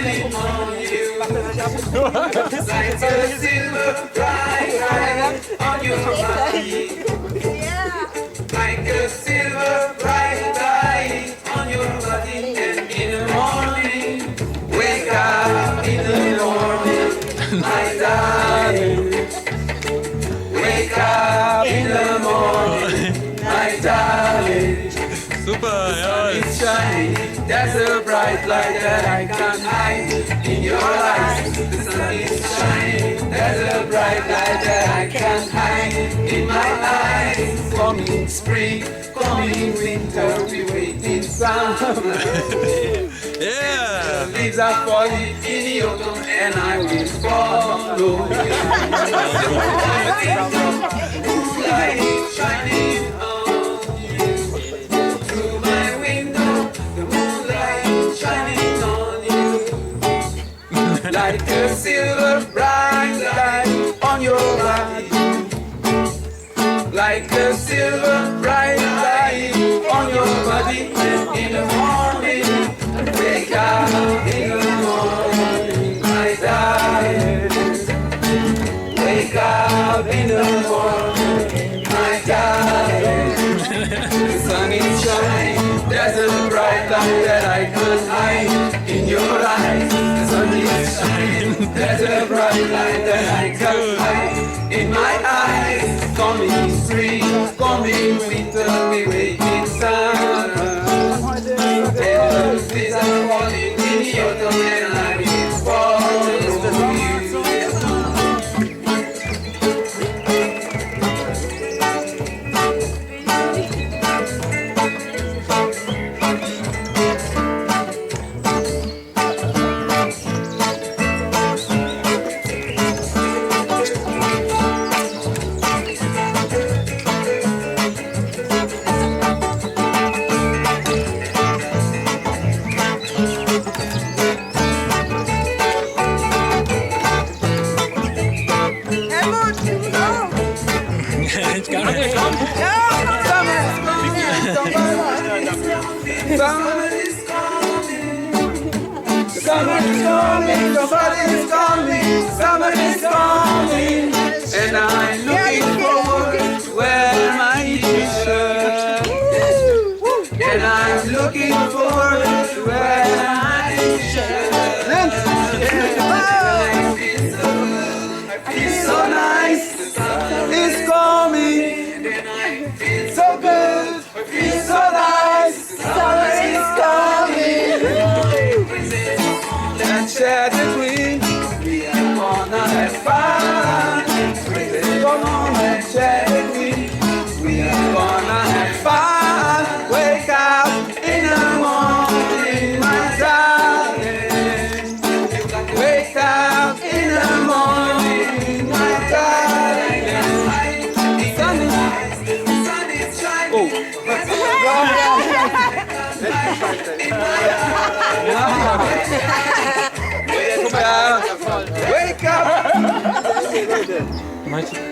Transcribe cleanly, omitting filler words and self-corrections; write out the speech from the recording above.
shining on you. Like a silver bright light on your body. Like a silver bright light on your body. And in the morning, wake up in the morning, my darling. Wake up in the morning, my darling. Super, ja. It's shining, there's a bright light that I can't hide in your eyes. The sun is shining, there's a bright light that I can't hide in my eyes. Coming spring, coming winter, we wait in summer. Yeah. The leaves are falling in the autumn and I will follow you. Moonlight shining on you. Through my window, the moonlight shining on you. Like a silver bright light on your body. Like a silver bright light on your body. And in the morning, wake up in the morning, my darling. Wake up in the morning, my darling. The sun is shining, there's a bright light that I can't hide in your eyes. The sun is shining, there's a bright light that I can't hide in my eyes. Coming spring, coming winter, we wait in summer. These are falling in the autumn and I will follow you. Ich kann nicht. Summer is coming, summer is coming, somebody is coming, summer is coming, and I'm looking forward to wear my t-shirt, and I'm looking forward to wear my t-shirt, and I feel so nice, the summer is coming, and I feel so good, I feel so nice. Summer is coming. And share the dream. We are gonna have fun. Come on and share the dream. We are gonna have fun. Wake up in the morning, my darling. Wake up in the morning, my darling. The sun is shining. Oh. Wake up! Meinst du?